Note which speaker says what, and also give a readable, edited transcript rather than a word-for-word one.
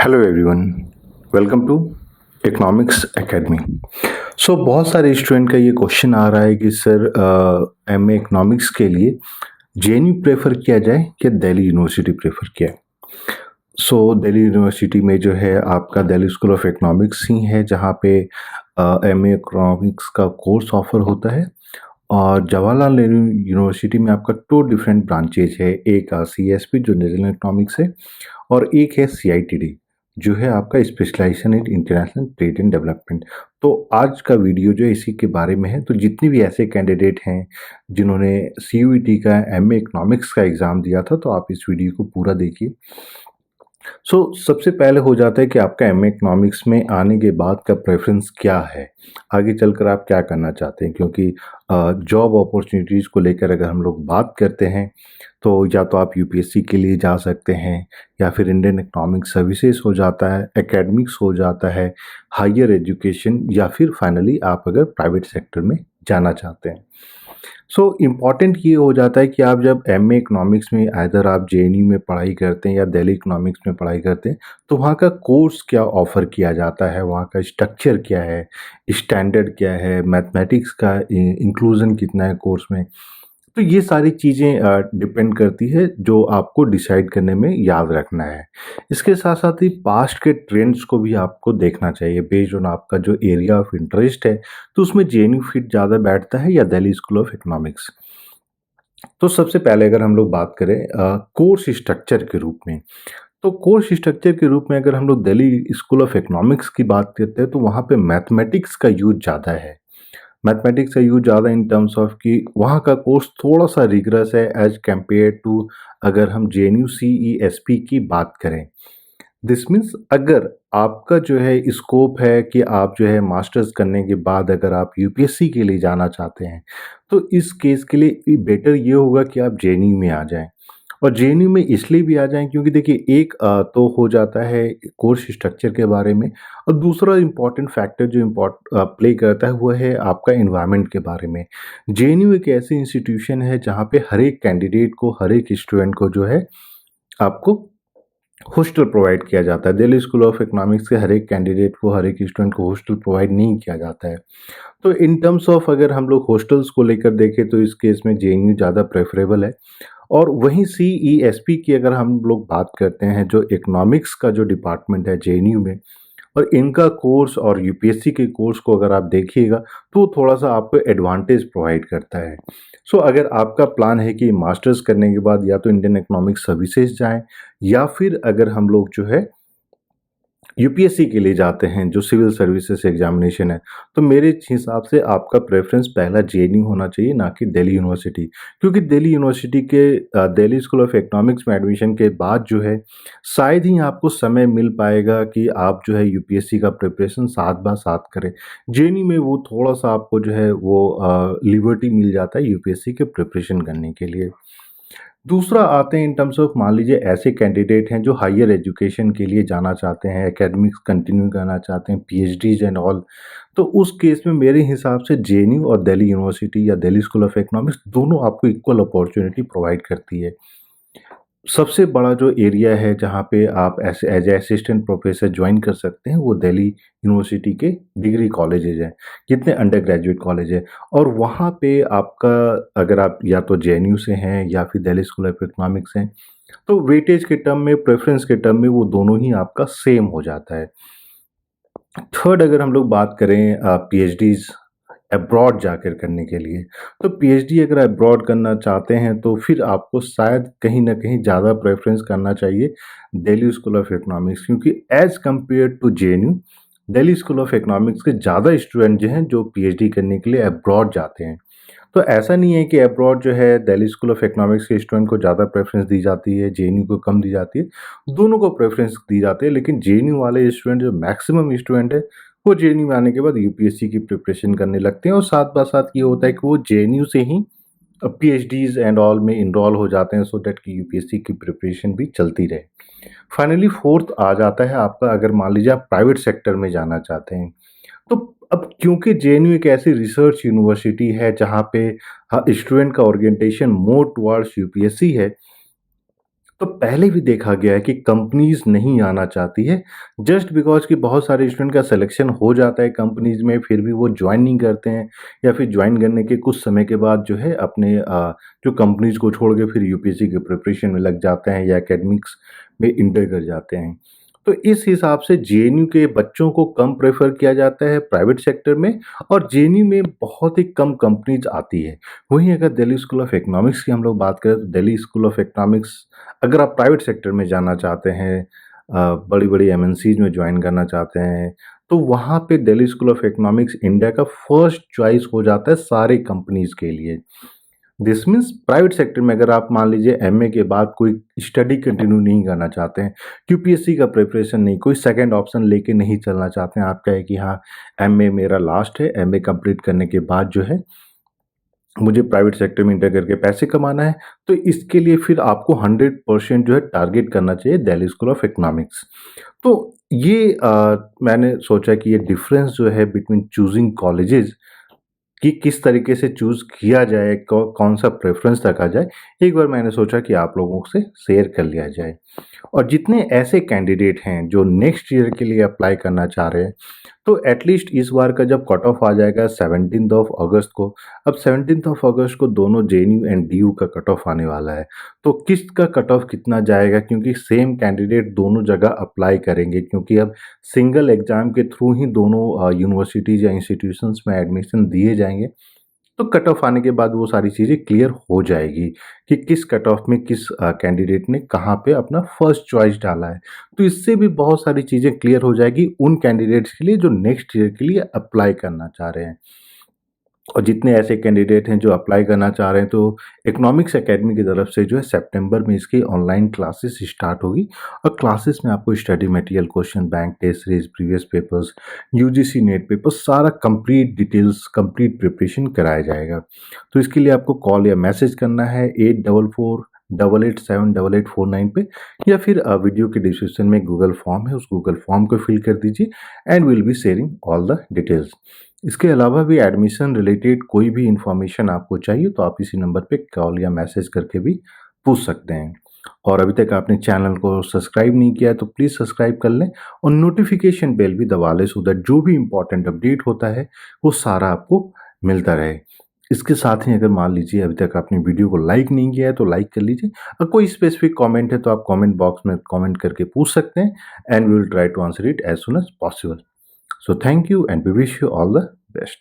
Speaker 1: Hello everyone, welcome to economics academy. बहुत सारे student का ये क्वेश्चन आ रहा है कि सर एमए इकोनॉमिक्स के लिए जेएनयू प्रेफर किया जाए कि दिल्ली यूनिवर्सिटी प्रेफर किया जाए। दिल्ली यूनिवर्सिटी में जो है आपका दिल्ली स्कूल ऑफ इकोनॉमिक्स ही है जहाँ पे एमए इकोनॉमिक्स का कोर्स ऑफर होता है। और जवाहरलाल नेहरू यूनिवर्सिटी में आपका 2 डिफरेंट ब्रांचेज है, एक सीएसपी जो नेशनल इकोनॉमिक्स है और एक है सीआईटीडी जो है आपका specialisation in international trade and development. तो आज का वीडियो जो है इसी के बारे में है। तो जितने भी ऐसे कैंडिडेट हैं जिन्होंने सीयूईटी का एमए इकोनॉमिक्स का एग्ज़ाम दिया था तो आप इस वीडियो को पूरा देखिए। सबसे पहले हो जाता है कि आपका एमए इकोनॉमिक्स में आने के बाद का प्रेफरेंस क्या है, आगे चलकर आप क्या करना चाहते हैं। क्योंकि जॉब अपॉर्चुनिटीज़ को लेकर अगर हम लोग बात करते हैं तो या तो आप यूपीएससी के लिए जा सकते हैं या फिर इंडियन इकोनॉमिक सर्विसेज हो जाता है, एकेडमिक्स हो जाता है, हायर एजुकेशन, या फिर फाइनली आप अगर प्राइवेट सेक्टर में जाना चाहते हैं। इम्पॉर्टेंट ये हो जाता है कि आप जब एमए इकोनॉमिक्स में आइदर आप जेएनयू में पढ़ाई करते हैं या दिल्ली इकोनॉमिक्स में पढ़ाई करते हैं तो वहाँ का कोर्स क्या ऑफ़र किया जाता है, वहाँ का स्ट्रक्चर क्या है, स्टैंडर्ड क्या है, मैथमेटिक्स का इंक्लूजन कितना है कोर्स में। तो ये सारी चीज़ें डिपेंड करती है जो आपको डिसाइड करने में याद रखना है। इसके साथ साथ ही पास्ट के ट्रेंड्स को भी आपको देखना चाहिए बेस्ड ऑन आपका जो एरिया ऑफ इंटरेस्ट है, तो उसमें जेएनयू फिट ज़्यादा बैठता है या दिल्ली स्कूल ऑफ इकोनॉमिक्स। तो सबसे पहले अगर हम लोग बात करें कोर्स स्ट्रक्चर के रूप में, तो कोर्स स्ट्रक्चर के रूप में अगर हम लोग दिल्ली स्कूल ऑफ इकोनॉमिक्स की बात करते हैं तो वहाँ पे मैथमेटिक्स का यूज़ ज़्यादा है। मैथमेटिक्स का यूज़ ज़्यादा इन टर्म्स ऑफ कि वहाँ का कोर्स थोड़ा-सा रिगरस है एज़ कम्पेयर टू अगर हम जेएनयू सीईएसपी की बात करें। दिस मीन्स अगर आपका जो है स्कोप है कि आप जो है मास्टर्स करने के बाद अगर आप यूपीएससी के लिए जाना चाहते हैं, तो इस केस के लिए बेटर ये होगा कि आप जेएनयू में आ जाएँ। और जेएनयू में इसलिए भी आ जाएँ क्योंकि देखिए एक तो हो जाता है कोर्स स्ट्रक्चर के बारे में, और दूसरा इम्पॉर्टेंट फैक्टर जो प्ले करता है वो है आपका एनवायरनमेंट के बारे में। जेएनयू एक ऐसी इंस्टीट्यूशन है जहाँ पे हर एक कैंडिडेट को, हर एक स्टूडेंट को जो है आपको हॉस्टल प्रोवाइड किया जाता है। दिल्ली स्कूल ऑफ इकोनॉमिक्स के हर एक कैंडिडेट को, हर एक स्टूडेंट को हॉस्टल प्रोवाइड नहीं किया जाता है। तो इन टर्म्स ऑफ अगर हम लोग हॉस्टल्स को लेकर देखें तो इस केस में जेएनयू ज़्यादा प्रेफरेबल है। और वहीं सीईएसपी की अगर हम लोग बात करते हैं, जो इकोनॉमिक्स का जो डिपार्टमेंट है जेएनयू में, और इनका कोर्स और यूपीएससी के कोर्स को अगर आप देखिएगा तो थोड़ा-सा आपको एडवांटेज प्रोवाइड करता है। अगर आपका प्लान है कि मास्टर्स करने के बाद या तो इंडियन इकोनॉमिक सर्विसेज जाएँ या फिर अगर हम लोग जो है यूपीएससी के लिए जाते हैं जो सिविल सर्विसेज एग्जामिनेशन है, तो मेरे हिसाब से आपका प्रेफ़रेंस पहला जेएनयू होना चाहिए, ना कि दिल्ली यूनिवर्सिटी। क्योंकि दिल्ली यूनिवर्सिटी के दिल्ली स्कूल ऑफ इकोनॉमिक्स में एडमिशन के बाद जो है शायद ही आपको समय मिल पाएगा कि आप जो है यूपीएससी का प्रिपरेशन साथ ब साथ करें। जेएनयू में वो थोड़ा-सा आपको जो है वो लिबर्टी मिल जाता है यूपीएससी के प्रिपरेशन करने के लिए। दूसरा आते हैं इन टर्म्स ऑफ, मान लीजिए ऐसे कैंडिडेट हैं जो हायर एजुकेशन के लिए जाना चाहते हैं, एकेडमिक्स कंटिन्यू करना चाहते हैं, पीएचडीज एंड ऑल। तो उस केस में मेरे हिसाब से जेएनयू और दिल्ली यूनिवर्सिटी या दिल्ली स्कूल ऑफ इकोनॉमिक्स दोनों आपको इक्वल अपॉर्चुनिटी प्रोवाइड करती है। सबसे बड़ा जो एरिया है जहाँ पे आप ऐसे एज असिस्टेंट प्रोफेसर ज्वाइन कर सकते हैं वो दिल्ली यूनिवर्सिटी के डिग्री कॉलेजेज हैं, जितने अंडर ग्रेजुएट कॉलेज हैं। और वहाँ पे आपका अगर आप या तो जेएनयू से हैं या फिर दिल्ली स्कूल ऑफ इकोनॉमिक्स हैं, तो वेटेज के टर्म में, प्रेफरेंस के टर्म में वो दोनों ही आपका सेम हो जाता है। थर्ड अगर हम लोग बात करें पीएचडीज़ अब्रॉड जाकर करने के लिए, तो पीएचडी अगर अब्रॉड करना चाहते हैं तो फिर आपको शायद कहीं न कहीं ज़्यादा प्रेफ़रेंस करना चाहिए दिल्ली स्कूल ऑफ इकोनॉमिक्स, क्योंकि as compare to JNU, Delhi school of economics के ज़्यादा स्टूडेंट जो हैं जो पीएचडी करने के लिए अब्रॉड जाते हैं। तो ऐसा नहीं है कि अब्रॉड जो है दिल्ली स्कूल ऑफ इकोनॉमिक्स के स्टूडेंट को ज़्यादा प्रेफ़रेंस दी जाती है, जेएनयू को कम दी जाती है। दोनों को प्रेफ़रेंस दी जाती है, लेकिन जेएनयू वाले स्टूडेंट जो मैक्सिमम स्टूडेंट है वो जेएनयू में आने के बाद यूपीएससी की प्रिपरेशन करने लगते हैं, और साथ-ब-साथ ये होता है कि वो जेएनयू से ही पीएचडीज़ एंड ऑल में एनरोल हो जाते हैं सो दैट कि यूपीएससी की प्रिपरेशन भी चलती रहे। फाइनली फोर्थ आ जाता है आपका, अगर मान लीजिए आप प्राइवेट सेक्टर में जाना चाहते हैं, तो अब क्योंकि जेएनयू एक ऐसी रिसर्च यूनिवर्सिटी है जहाँ पे स्टूडेंट का ओरिएंटेशन मोर टुवर्ड्स यूपीएससी है, तो पहले भी देखा गया है कि कंपनीज़ नहीं आना चाहती है जस्ट बिकॉज़ कि बहुत सारे स्टूडेंट का सिलेक्शन हो जाता है कंपनीज़ में, फिर भी वो जॉइन नहीं करते हैं या फिर जॉइन करने के कुछ समय के बाद जो है अपने जो कंपनीज़ को छोड़ के फिर यूपीएससी की प्रिपरेशन में लग जाते हैं या एकेडमिक्स में इंटर कर जाते हैं। तो इस हिसाब से जेएनयू के बच्चों को कम प्रेफ़र किया जाता है प्राइवेट सेक्टर में और जेएनयू में बहुत ही कम कंपनीज़ आती है। वहीं अगर दिल्ली स्कूल ऑफ इकोनॉमिक्स की हम लोग बात करें तो दिल्ली स्कूल ऑफ इकोनॉमिक्स अगर आप प्राइवेट सेक्टर में जाना चाहते हैं बड़ी-बड़ी एमएनसीज़ में जॉइन करना चाहते हैं, तो वहाँ पे Delhi school of economics India का फर्स्ट चॉइस हो जाता है सारे कंपनीज़ के लिए। दिस मीन्स प्राइवेट सेक्टर में अगर आप मान लीजिए एमए के बाद कोई स्टडी कंटिन्यू नहीं करना चाहते हैं, यूपीएससी का प्रिपरेशन नहीं, कोई सेकंड ऑप्शन लेके नहीं चलना चाहते हैं, आप कहें कि हाँ, एमए मेरा लास्ट है, एमए कंप्लीट करने के बाद जो है मुझे प्राइवेट सेक्टर में इंटर करके पैसे कमाना है, तो इसके लिए फिर आपको 100% जो है टारगेट करना चाहिए दिल्ली स्कूल ऑफ इकोनॉमिक्स। तो ये मैंने सोचा कि ये डिफरेंस जो है बिटवीन चूज़िंग कॉलेजेस कि किस तरीके से चूज़ किया जाए, कौन-सा प्रेफ़रेंस रखा जाए, एक बार मैंने सोचा कि आप लोगों से शेयर कर लिया जाए। और जितने ऐसे कैंडिडेट हैं जो नेक्स्ट ईयर के लिए अप्लाई करना चाह रहे हैं, तो एटलीस्ट इस बार का जब कट ऑफ आ जाएगा 17th ऑफ अगस्त को, अब 17th ऑफ अगस्त को दोनों जेएनयू एंड डीयू का कट ऑफ आने वाला है। तो किसका कट ऑफ कितना जाएगा क्योंकि सेम कैंडिडेट दोनों जगह अप्लाई करेंगे क्योंकि अब सिंगल एग्ज़ाम के थ्रू ही दोनों यूनिवर्सिटीज़ या इंस्टीट्यूशंस में एडमिशन दिए जाएँगे। तो कट ऑफ आने के बाद वो सारी चीज़ें क्लियर हो जाएगी कि किस कट ऑफ में किस कैंडिडेट ने कहाँ पे अपना फर्स्ट चॉइस डाला है। तो इससे भी बहुत सारी चीज़ें क्लियर हो जाएगी उन कैंडिडेट्स के लिए जो नेक्स्ट ईयर के लिए अप्लाई करना चाह रहे हैं। और जितने ऐसे कैंडिडेट हैं जो अप्लाई करना चाह रहे हैं तो इकोनॉमिक्स एकेडमी की तरफ से जो है सितंबर में इसकी ऑनलाइन क्लासेस स्टार्ट होगी और क्लासेस में आपको study material, question bank, test series, previous papers, UGC NET paper सारा कंप्लीट डिटेल्स, कंप्लीट प्रिपरेशन कराया जाएगा। तो इसके लिए आपको कॉल या मैसेज करना है 8448878849 पे या फिर वीडियो के डिस्क्रिप्शन में गूगल फॉर्म है, उस गूगल फॉर्म को फिल कर दीजिए and will be sharing all the details. इसके अलावा भी एडमिशन रिलेटेड कोई भी इन्फॉर्मेशन आपको चाहिए तो आप इसी नंबर पे कॉल या मैसेज करके भी पूछ सकते हैं। और अभी तक आपने चैनल को सब्सक्राइब नहीं किया है तो प्लीज़ सब्सक्राइब कर लें और नोटिफिकेशन बेल भी दबा लें सो दैट जो भी इम्पोर्टेंट अपडेट होता है वो सारा आपको मिलता रहे। इसके साथ ही अगर मान लीजिए अभी तक आपने वीडियो को लाइक नहीं किया है तो लाइक कर लीजिए और कोई स्पेसिफिक कमेंट है तो आप कमेंट बॉक्स में कमेंट करके पूछ सकते हैं and we will try to answer it as soon as possible. So thank you and we wish you all the best.